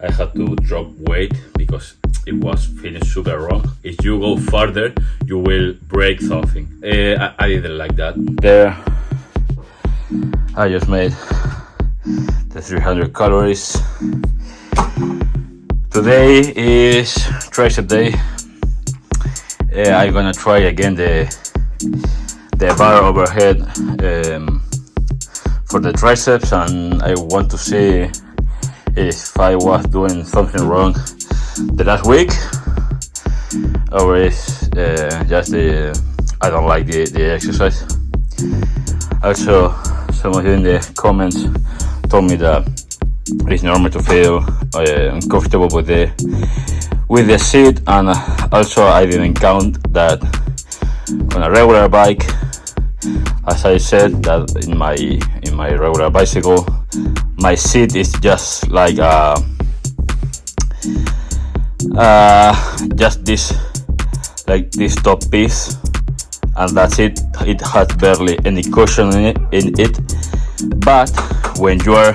I had to drop weight because it was feeling super wrong. If you go further, you will break something. I didn't like that. There, I just made the 300 calories. Today is tricep day. I'm gonna try again the bar overhead for the triceps, and I want to see if I was doing something wrong the last week, or if just I don't like the exercise. Also, some of you in the comments told me that it's normal to feel uncomfortable with the seat, and also I didn't count that on a regular bike. As I said, that in my regular bicycle, my seat is just like just this top piece, and that's it. It has barely any cushion in it. But when you are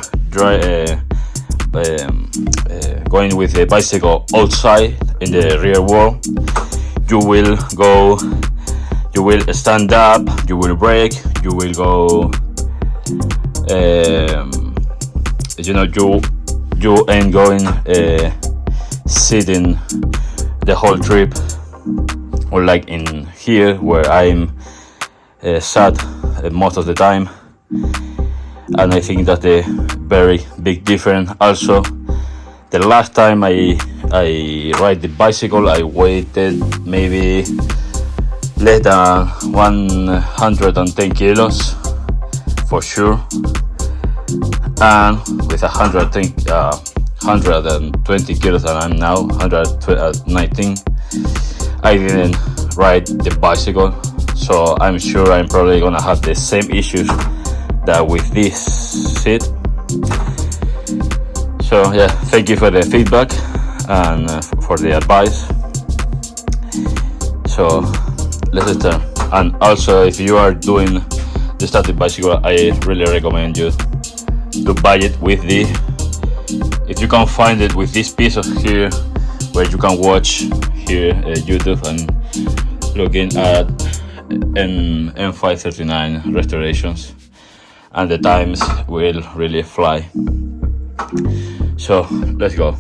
going with the bicycle outside in the real world, you will stand up, you will brake, you will go, you ain't going sitting the whole trip, or like in here where I'm sat most of the time. And I think that's a very big difference. Also, the last time I ride the bicycle, I weighted maybe less than 110 kilos for sure, and with 120 kilos that I'm now, 119, I didn't ride the bicycle, so I'm sure I'm probably gonna have the same issues that with this seat. So yeah, thank you for the feedback and for the advice. So let's start. And also, if you are doing the static bicycle, I really recommend you to buy it with if you can find it with this piece of here, where you can watch here YouTube and looking at M539 restorations, and the times will really fly. So let's go.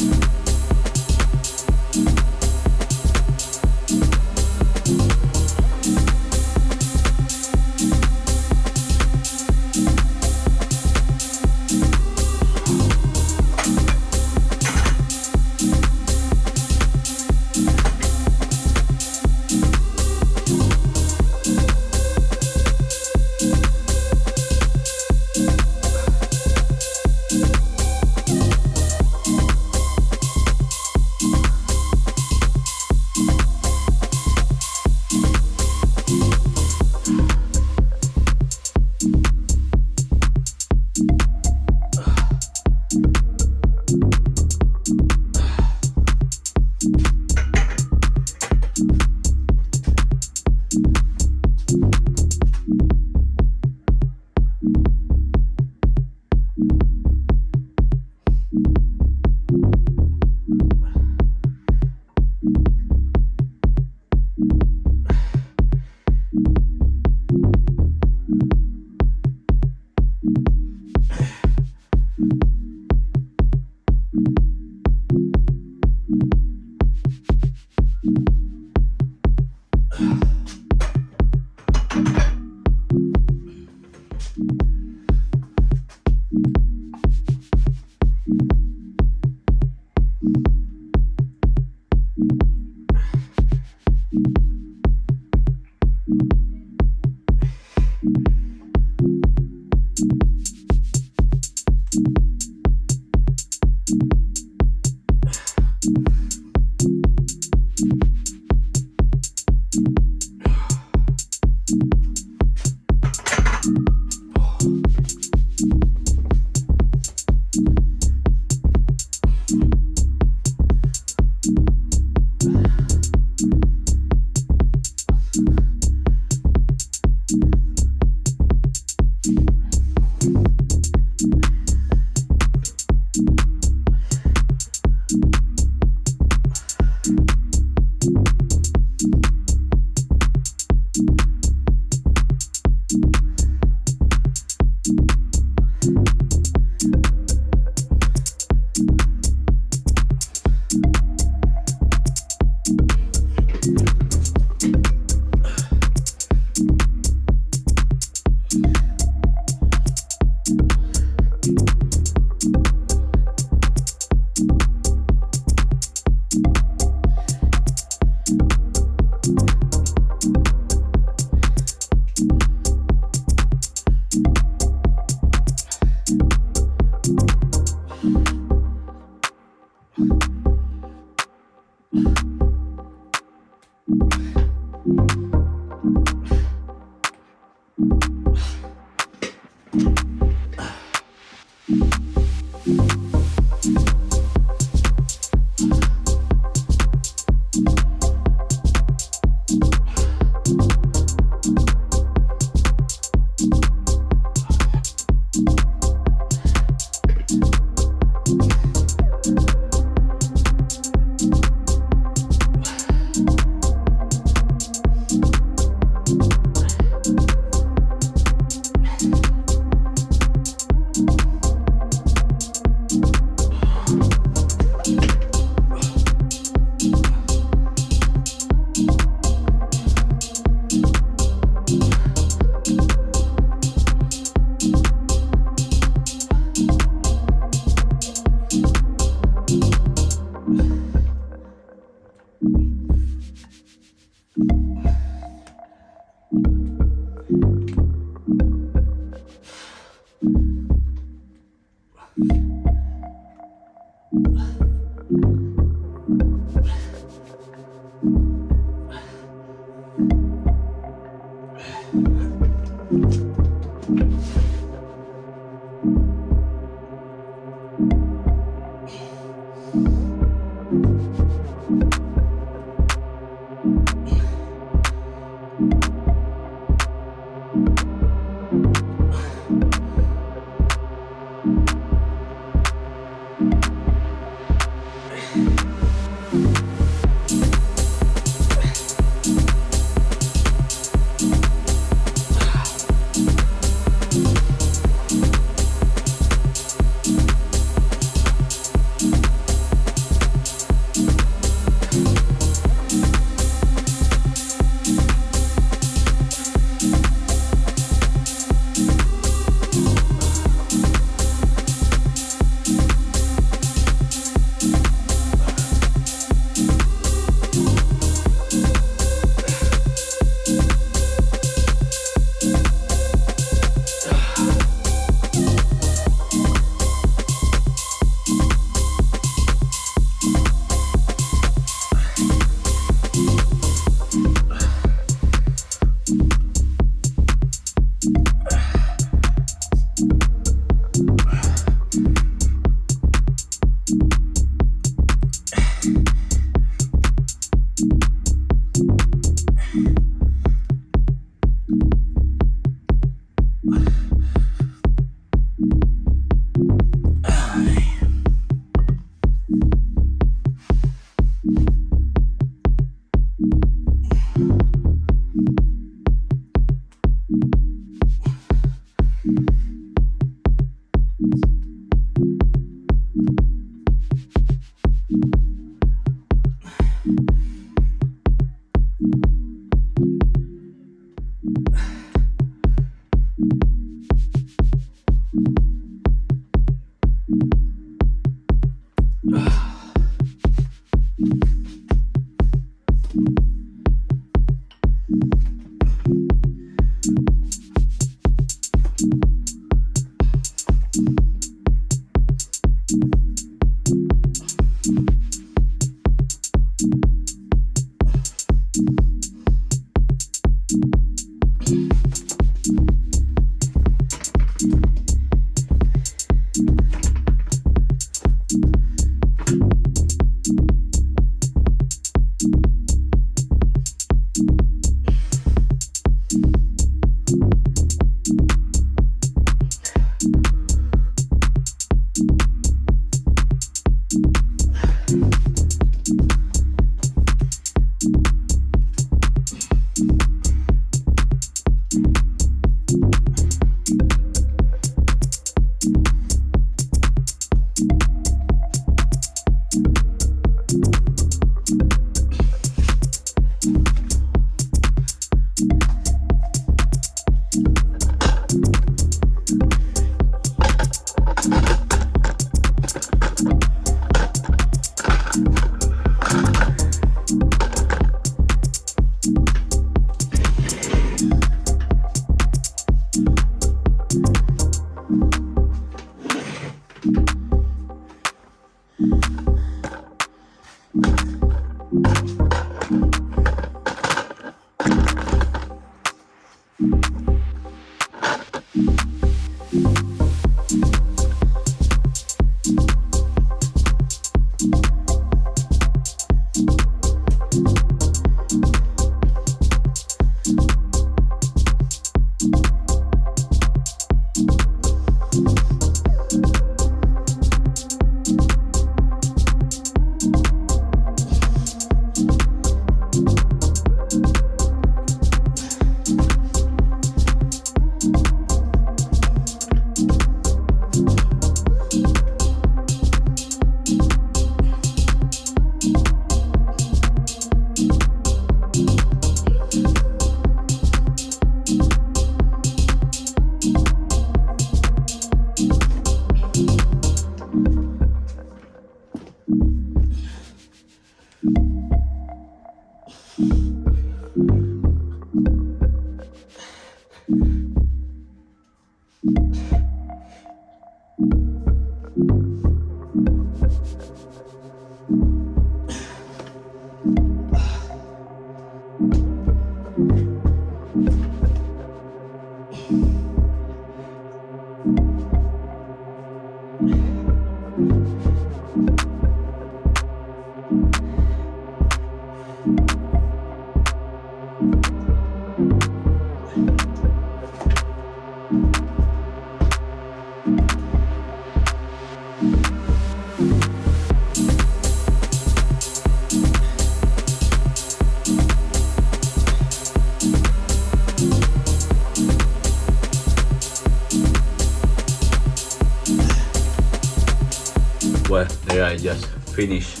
Well, there I just finished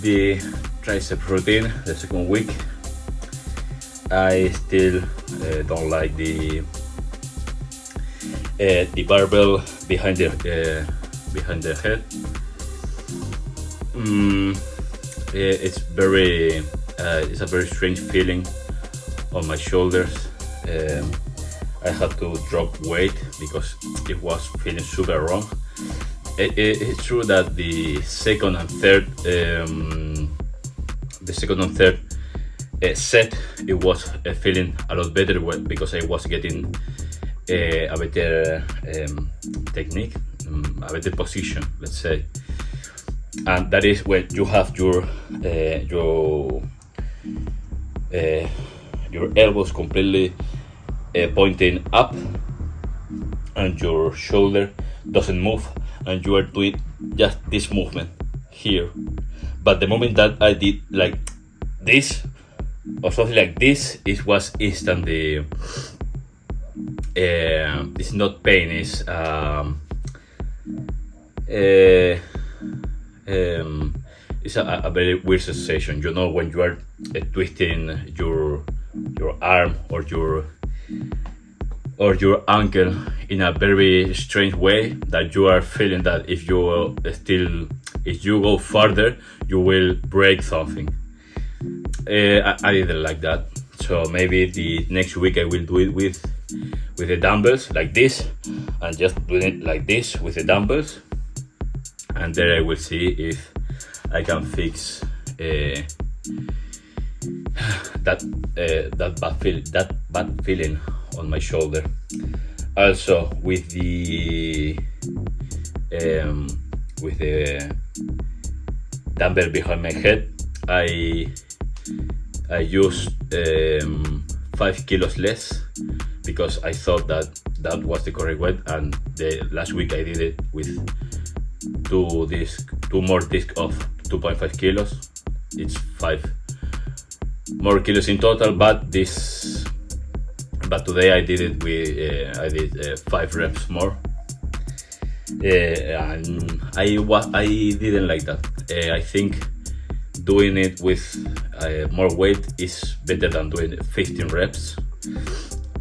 the tricep routine, the second week. I still don't like the barbell behind the head. It's a very strange feeling on my shoulders. I had to drop weight because it was feeling super wrong. It's true that the second and third set, it was feeling a lot better because I was getting a better technique, a better position, let's say. And that is when you have your elbows completely pointing up, and your shoulder doesn't move, and you are doing just this movement here. But the moment that I did like this or something like this, it was instantly. It's not pain. It's a very weird sensation. You know, when you are twisting your arm or your ankle in a very strange way, that you are feeling that if you go further, you will break something. I didn't like that, so maybe the next week I will do it with the dumbbells like this, and just doing it like this with the dumbbells, and then I will see if I can fix that bad feeling on my shoulder. Also with the dumbbell behind my head, I used 5 kilos less because I thought that was the correct weight, and the last week I did it with two more discs of 2.5 kilos. It's 5 more kilos in total, but today I did it with 5 reps more, and I didn't like that. I think doing it with more weight is better than doing 15 reps.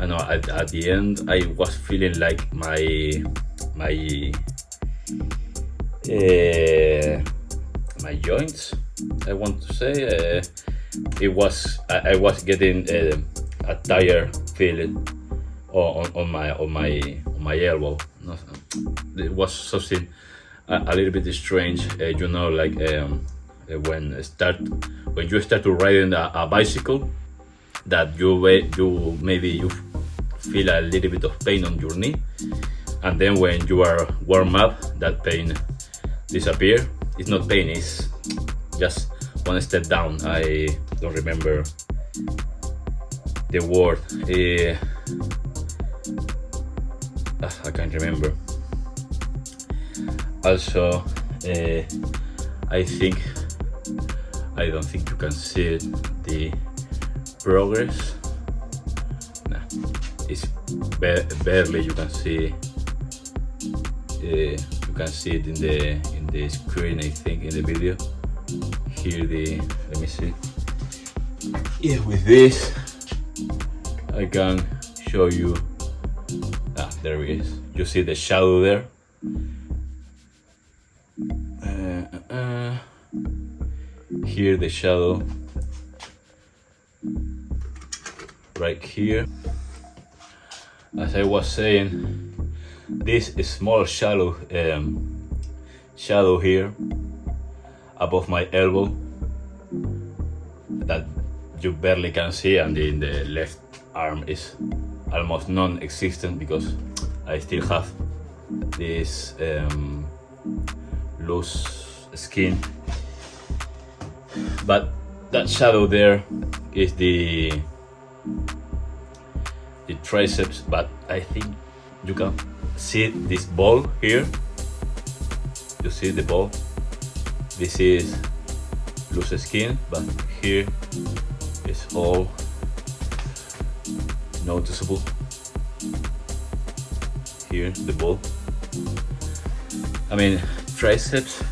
I know at the end I was feeling like my joints, I want to say, I was getting a tired feeling on my elbow. It was something a little bit strange, you know, like when you start to ride a bicycle, that you feel a little bit of pain on your knee, and then when you are warm up, that pain disappear. It's not pain, it's just one step down. I don't remember the word. I can't remember. Also, I don't think you can see it, the progress. Nah, it's barely you can see. You can see it in the screen, I think, in the video. Here let me see. Yeah, with this I can show you. There it is. You see the shadow there. Here the shadow, right here. As I was saying, this small shadow here above my elbow that you barely can see, and in the left arm is almost non-existent because I still have this loose skin. But that shadow there is the triceps, but I think you can see this ball here. You see the ball? This is loose skin, but here is all noticeable. Here, the ball. I mean, triceps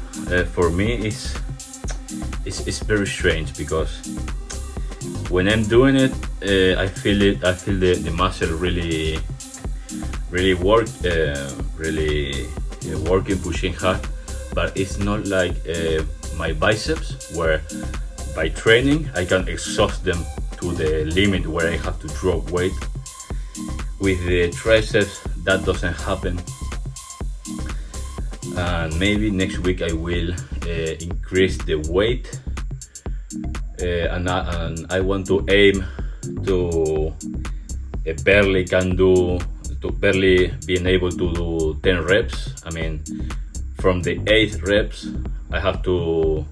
for me is very strange, because when I'm doing it, I feel the muscle really working, pushing hard, but it's not like my biceps, where by training I can exhaust them to the limit where I have to drop weight. With the triceps that doesn't happen, and maybe next week I will increase the weight, and I want to aim to barely being able to do 10 reps. I mean, from the 8 reps I have to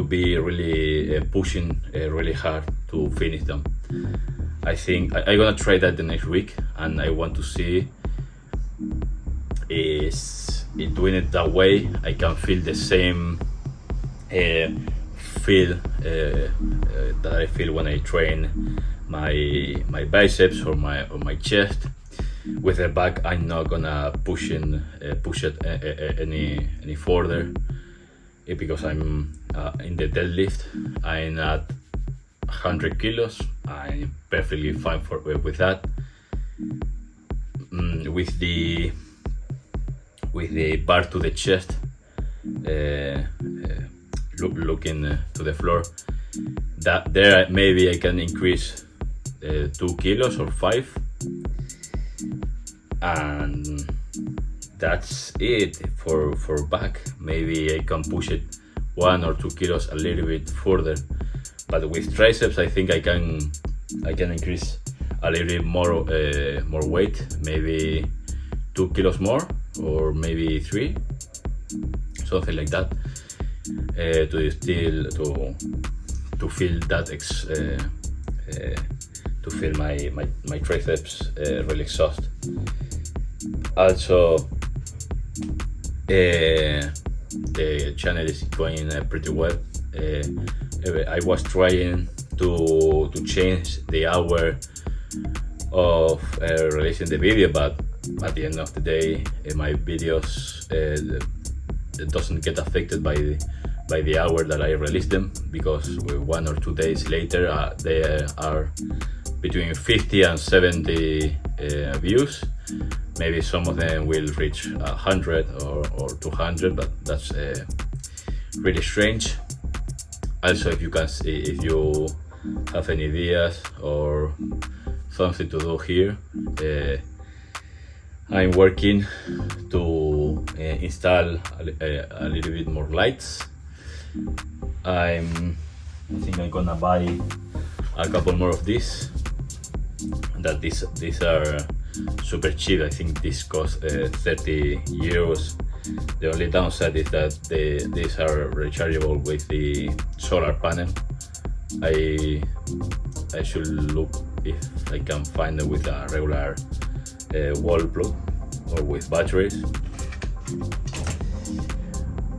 be really pushing really hard to finish them. I think I'm gonna try that the next week, and I want to see is in doing it that way I can feel the same feel that I feel when I train my biceps or my chest. With the back, I'm not gonna push it any further, because I'm in the deadlift. I'm at 100 kilos. I'm perfectly fine with that. With the bar to the chest, looking to the floor, that there maybe I can increase 2 kilos or 5, and that's it for back. Maybe I can push it 1 or 2 kilos a little bit further, but with triceps I think I can increase a little bit more weight, maybe 2 kilos more, or maybe 3, something like that, to feel that to feel my triceps really exhaust. Also, the channel is going pretty well. I was trying to change the hour of releasing the video, but at the end of the day, my videos doesn't get affected by the hour that I release them, because 1 or 2 days later they are between 50 and 70 views. Maybe some of them will reach 100 or 200, but that's really strange. Also, if you have any ideas or something to do here, I'm working to install a little bit more lights. I think I'm gonna buy a couple more of these. That these are super cheap. I think this costs 30 euros. The only downside is that these are rechargeable with the solar panel. I should look if I can find them with a regular wall plug or with batteries.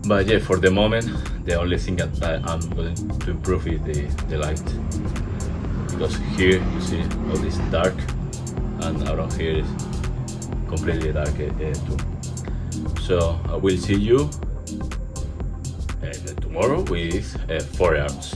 But yeah, for the moment, the only thing that I'm going to improve is the light, because here you see all this dark, and around here is completely dark too. So I will see you tomorrow with 4 arms.